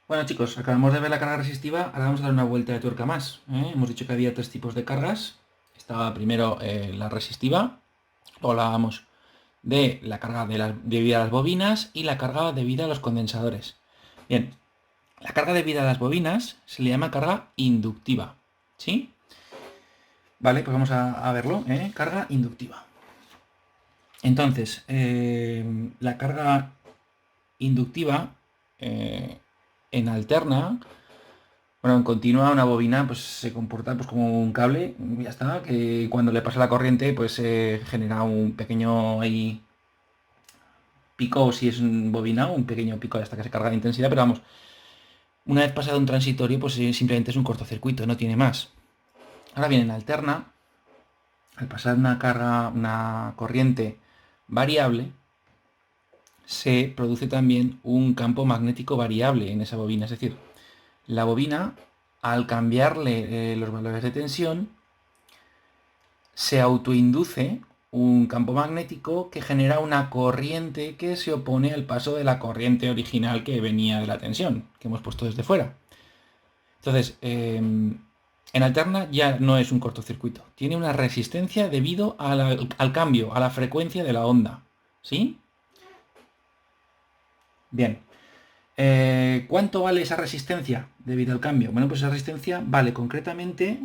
Bueno chicos, acabamos de ver la carga resistiva, ahora vamos a dar una vuelta de tuerca más. Hemos dicho que había tres tipos de cargas. Estaba primero la resistiva, luego hablábamos de la carga debida a las bobinas y la carga debida a los condensadores. Bien, la carga debida a las bobinas se le llama carga inductiva, ¿sí? Vale, pues vamos a verlo, carga inductiva. Entonces, la carga inductiva en alterna. Bueno, en continua una bobina pues se comporta pues como un cable, ya está, que cuando le pasa la corriente pues genera un pequeño ahí pico, si es un bobina, un pequeño pico hasta que se carga de intensidad, pero vamos, una vez pasado un transitorio pues simplemente es un cortocircuito, no tiene más. Ahora bien, en alterna, al pasar una carga, una corriente variable, se produce también un campo magnético variable en esa bobina, es decir, la bobina al cambiarle los valores de tensión se autoinduce un campo magnético que genera una corriente que se opone al paso de la corriente original que venía de la tensión, que hemos puesto desde fuera. Entonces, en alterna ya no es un cortocircuito, tiene una resistencia debido al cambio, a la frecuencia de la onda. ¿Sí? Bien. ¿Cuánto vale esa resistencia debido al cambio? Bueno, pues esa resistencia vale concretamente,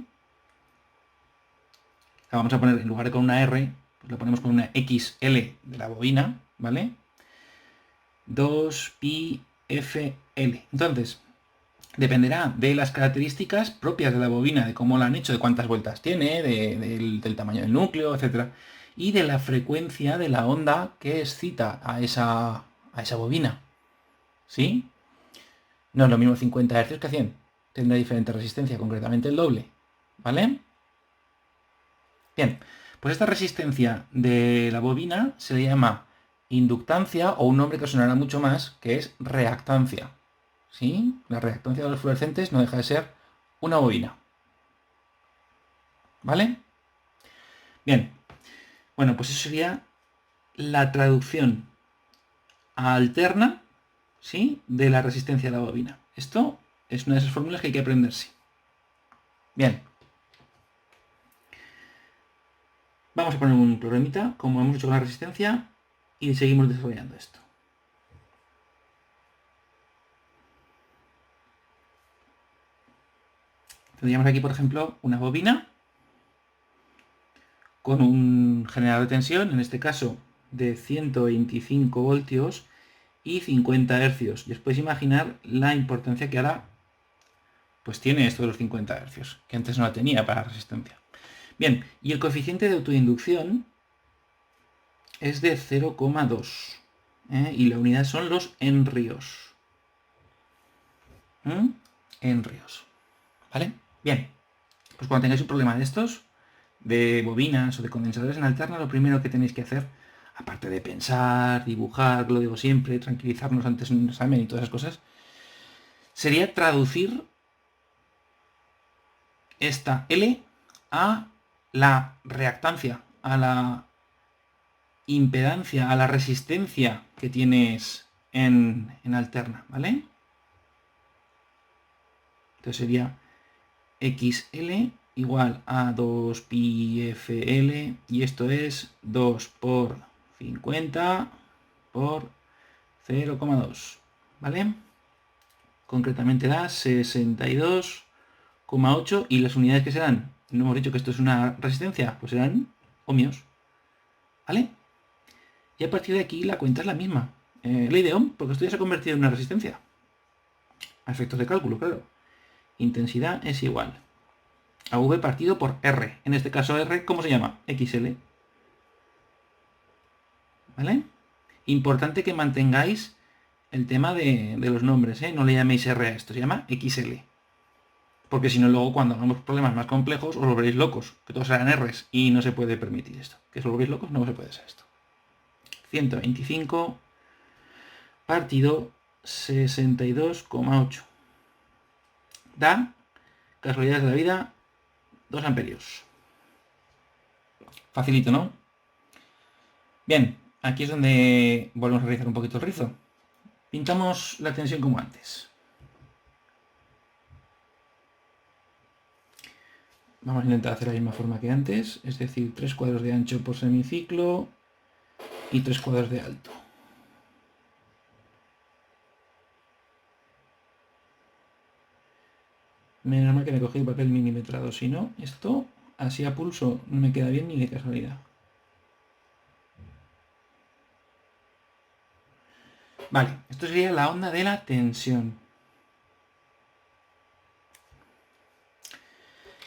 la vamos a poner en lugar de con una R, pues lo ponemos con una XL de la bobina, ¿vale? 2πfL. Entonces, dependerá de las características propias de la bobina, de cómo la han hecho, de cuántas vueltas tiene, del tamaño del núcleo, etc. Y de la frecuencia de la onda que excita a esa bobina. ¿Sí? No es lo mismo 50 Hz que 100. Tendrá diferente resistencia, concretamente el doble. ¿Vale? Bien, pues esta resistencia de la bobina se le llama inductancia o un nombre que sonará mucho más, que es reactancia. ¿Sí? La reactancia de los fluorescentes no deja de ser una bobina. ¿Vale? Bien, bueno, pues eso sería la traducción alterna, ¿sí?, de la resistencia de la bobina. Esto es una de esas fórmulas que hay que aprenderse. Bien. Vamos a poner un programita, como hemos hecho con la resistencia, y seguimos desarrollando esto. Tendríamos aquí, por ejemplo, una bobina con un generador de tensión, en este caso de 125 voltios y 50 hercios. Y os podéis imaginar la importancia que ahora pues tiene esto de los 50 hercios, que antes no la tenía para la resistencia. Bien, y el coeficiente de autoinducción es de 0,2. Y la unidad son los henrios. Henrios. ¿Vale? Bien. Pues cuando tengáis un problema de estos, de bobinas o de condensadores en alterna, lo primero que tenéis que hacer, aparte de pensar, dibujar, lo digo siempre, tranquilizarnos antes de un examen y todas esas cosas, sería traducir esta L a la reactancia, a la impedancia, a la resistencia que tienes en alterna, ¿vale? Entonces sería XL igual a 2πfL y esto es 2 por 50 por 0,2, ¿vale? Concretamente da 62,8 y las unidades que serán, no hemos dicho que esto es una resistencia, pues serán ohmios, ¿vale? Y a partir de aquí la cuenta es la misma. Ley de Ohm, porque esto ya se ha convertido en una resistencia. A efectos de cálculo, claro. Intensidad es igual a V partido por R. En este caso R, ¿cómo se llama? XL. ¿Vale? Importante que mantengáis el tema de los nombres, ¿eh? No le llaméis R a esto, se llama XL. Porque si no, luego cuando hagamos problemas más complejos os volveréis locos, que todos serán Rs y no se puede permitir esto. Que os volvéis locos, no se puede hacer esto. 125 partido 62,8. Da, casualidades de la vida, 2 amperios. Facilito, ¿no? Bien, aquí es donde volvemos a realizar un poquito el rizo. Pintamos la tensión como antes. Vamos a intentar hacer la misma forma que antes, es decir, 3 cuadros de ancho por semiciclo y 3 cuadros de alto. Menos mal que me cogí el papel milimetrado, si no, esto así a pulso no me queda bien ni de casualidad. Vale, esto sería la onda de la tensión.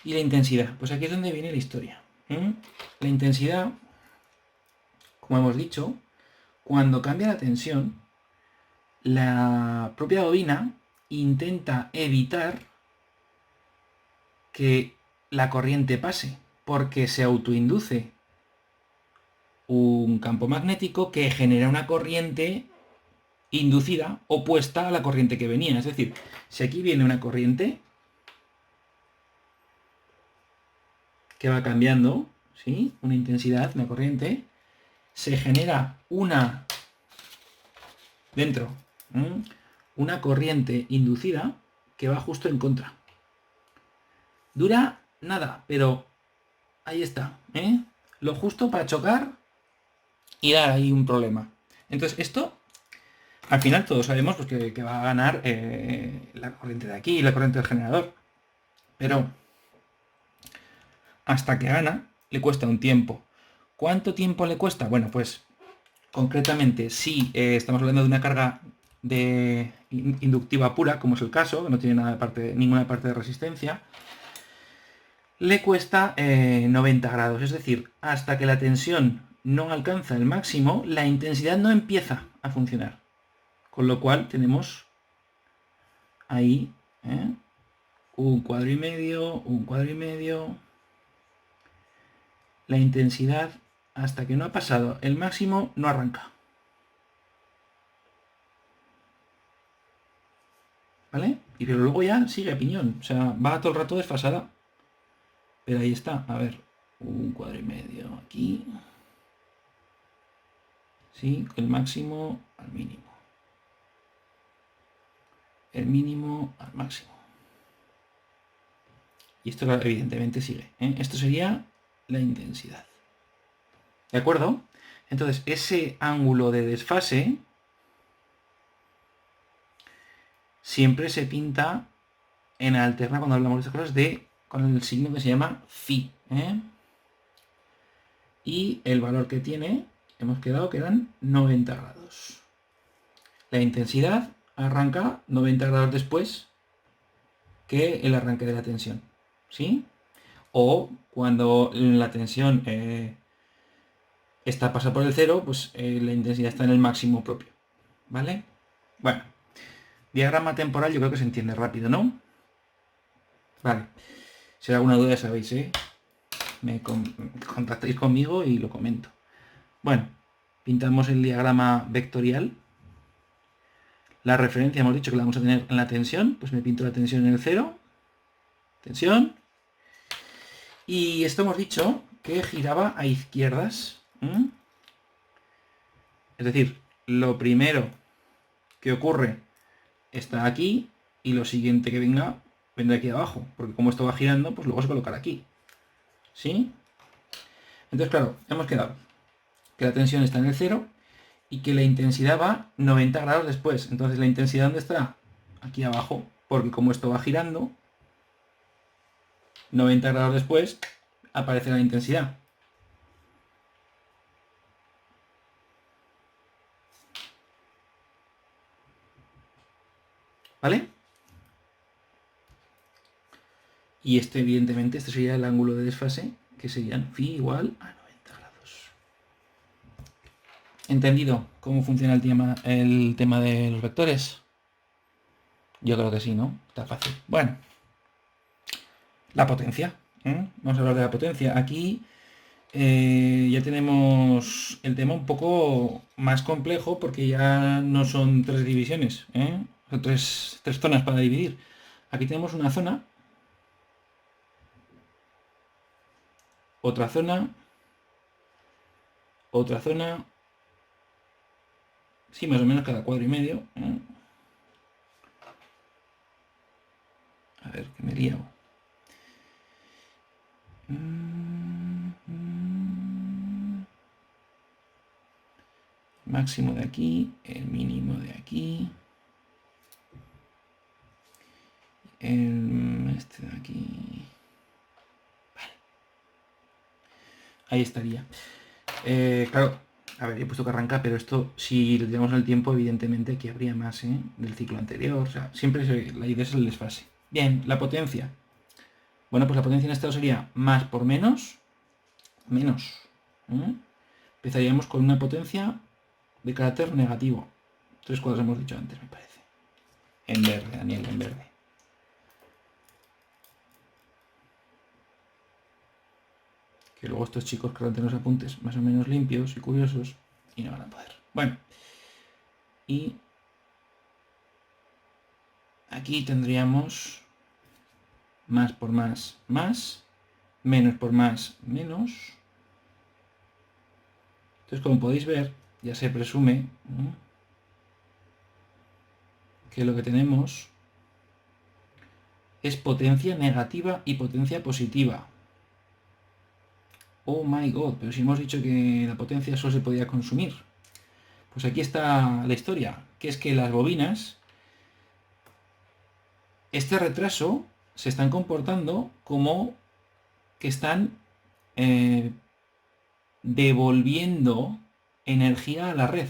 Y la intensidad, pues aquí es donde viene la historia. La intensidad, como hemos dicho, cuando cambia la tensión, la propia bobina intenta evitar que la corriente pase, porque se autoinduce un campo magnético que genera una corriente inducida opuesta a la corriente que venía. Es decir, si aquí viene una corriente que va cambiando, ¿sí? Una intensidad, una corriente, se genera una dentro, una corriente inducida que va justo en contra. Dura nada, pero ahí está, lo justo para chocar y dar ahí un problema. Entonces esto, al final todos sabemos pues, que va a ganar la corriente de aquí y la corriente del generador. Pero hasta que gana, le cuesta un tiempo. ¿Cuánto tiempo le cuesta? Bueno, pues concretamente, si estamos hablando de una carga inductiva pura, como es el caso, que no tiene ninguna parte de resistencia, le cuesta 90 grados. Es decir, hasta que la tensión no alcanza el máximo, la intensidad no empieza a funcionar. Con lo cual tenemos ahí un cuadro y medio, un cuadro y medio. La intensidad, hasta que no ha pasado el máximo, no arranca. ¿Vale? Y pero luego ya sigue a piñón. O sea, va todo el rato desfasada. Pero ahí está. A ver, un cuadro y medio aquí. Sí, el máximo al mínimo. El mínimo al máximo. Y esto evidentemente sigue. Esto sería la intensidad. ¿De acuerdo? Entonces, ese ángulo de desfase siempre se pinta en alterna cuando hablamos de estas cosas con el signo que se llama phi. Y el valor que tiene, hemos quedado que eran 90 grados. La intensidad arranca 90 grados después que el arranque de la tensión. ¿Sí? O cuando la tensión pasa por el cero, pues la intensidad está en el máximo propio. ¿Vale? Bueno, diagrama temporal yo creo que se entiende rápido, ¿no? Vale. Si hay alguna duda ya sabéis, me contactáis conmigo y lo comento. Bueno, pintamos el diagrama vectorial. La referencia hemos dicho que la vamos a tener en la tensión, pues me pinto la tensión en el cero. Tensión. Y esto hemos dicho que giraba a izquierdas. Es decir, lo primero que ocurre está aquí y lo siguiente que venga vendrá aquí abajo. Porque como esto va girando, pues luego se colocará aquí. ¿Sí? Entonces, claro, hemos quedado que la tensión está en el cero y que la intensidad va 90 grados después. Entonces, ¿la intensidad dónde está? Aquí abajo. Porque como esto va girando, 90 grados después aparece la intensidad. ¿Vale? Y evidentemente, este sería el ángulo de desfase, que serían phi igual a 90 grados. ¿Entendido cómo funciona el tema de los vectores? Yo creo que sí, ¿no? Está fácil. Bueno, la potencia. Vamos a hablar de la potencia. Aquí ya tenemos el tema un poco más complejo porque ya no son 3 divisiones, son tres zonas para dividir. Aquí tenemos una zona, otra zona, otra zona, sí, más o menos cada cuadro y medio. A ver, que me lío. Máximo de aquí, el mínimo de aquí. Este de aquí. Vale. Ahí estaría. Claro, a ver, he puesto que arranca, pero esto, si lo tiramos en el tiempo, evidentemente aquí habría más del ciclo anterior. O sea, siempre la idea es el desfase. Bien, la potencia. Bueno, pues la potencia en estado sería más por menos. Menos. Empezaríamos con una potencia de carácter negativo. 3 cuadros hemos dicho antes, me parece. En verde, Daniel, en verde. Que luego estos chicos querrán tener los apuntes más o menos limpios y curiosos y no van a poder. Bueno. Y aquí tendríamos más por más, más. Menos por más, menos. Entonces, como podéis ver, ya se presume que lo que tenemos es potencia negativa y potencia positiva. Oh my god, pero si hemos dicho que la potencia solo se podía consumir. Pues aquí está la historia, que es que las bobinas, este retraso, se están comportando como que están devolviendo energía a la red.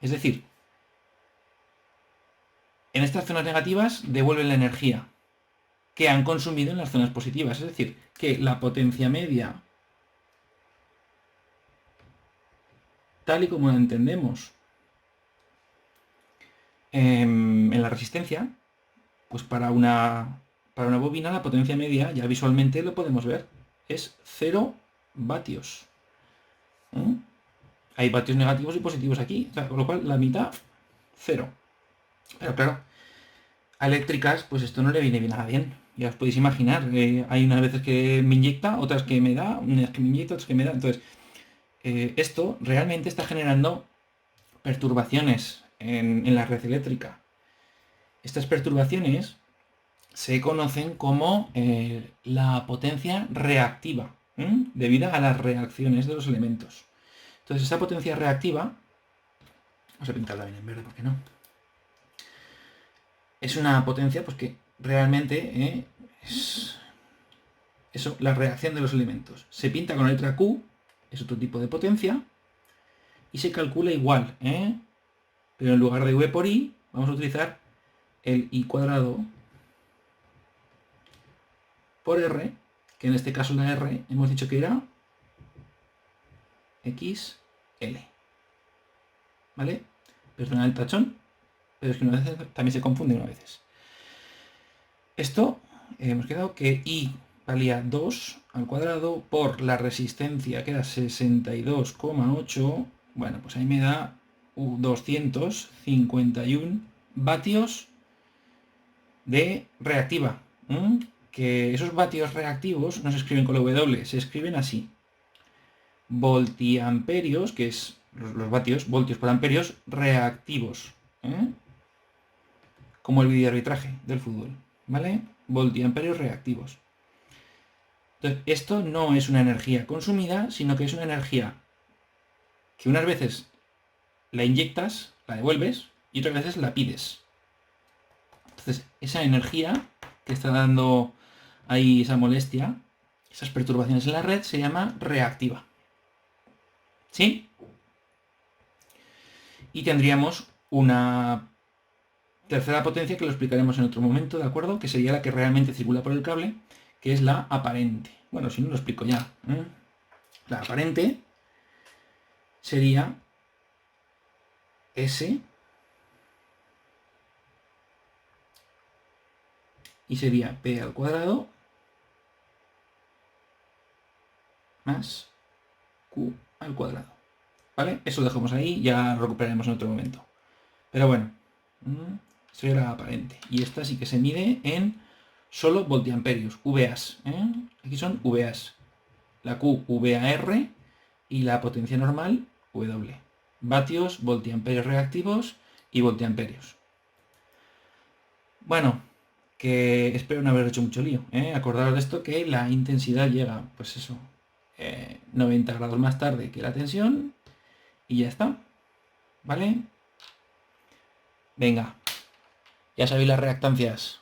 Es decir, en estas zonas negativas devuelven la energía que han consumido en las zonas positivas. Es decir, que la potencia media, tal y como la entendemos en la resistencia, pues para una bobina la potencia media, ya visualmente lo podemos ver, es 0 vatios. Hay vatios negativos y positivos aquí, o sea, con lo cual la mitad, 0. Pero claro, a eléctricas, pues esto no le viene nada bien. Ya os podéis imaginar, hay unas veces que me inyecta, otras que me da, unas que me inyecta, otras que me da. Entonces, esto realmente está generando perturbaciones en la red eléctrica. Estas perturbaciones se conocen como la potencia reactiva, debido a las reacciones de los elementos. Entonces, esa potencia reactiva, vamos a pintarla bien en verde, ¿por qué no? Es una potencia pues que realmente es eso, la reacción de los elementos. Se pinta con la letra Q, es otro tipo de potencia, y se calcula igual, pero en lugar de V por I, vamos a utilizar el I cuadrado por R, que en este caso la R hemos dicho que era XL. ¿Vale? Perdona el tachón, pero es que una vez también se confunden a veces. Esto hemos quedado que I valía 2 al cuadrado por la resistencia que era 62,8. Bueno, pues ahí me da 251 vatios de reactiva. Que esos vatios reactivos no se escriben con la W, se escriben así. Voltiamperios, que es los vatios, voltios por amperios reactivos. Como el videoarbitraje del fútbol. ¿Vale? Voltiamperios reactivos. Entonces, esto no es una energía consumida, sino que es una energía que unas veces la inyectas, la devuelves, y otras veces la pides. Entonces, esa energía que está dando ahí esa molestia, esas perturbaciones en la red, se llama reactiva. ¿Sí? Y tendríamos una tercera potencia que lo explicaremos en otro momento, ¿de acuerdo? Que sería la que realmente circula por el cable, que es la aparente. Bueno, si no lo explico ya. La aparente sería S y sería P al cuadrado más Q al cuadrado. ¿Vale? Eso lo dejamos ahí, ya lo recuperaremos en otro momento. Pero bueno, eso era aparente. Y esta sí que se mide en solo voltiamperios, VAs. Aquí son VAs. La Q, VAR y la potencia normal, W. Vatios, voltiamperios reactivos y voltiamperios. Bueno, que espero no haber hecho mucho lío, ¿eh? Acordaros de esto, que la intensidad llega, pues eso, 90 grados más tarde que la tensión y ya está, ¿vale? Venga, ya sabéis las reactancias.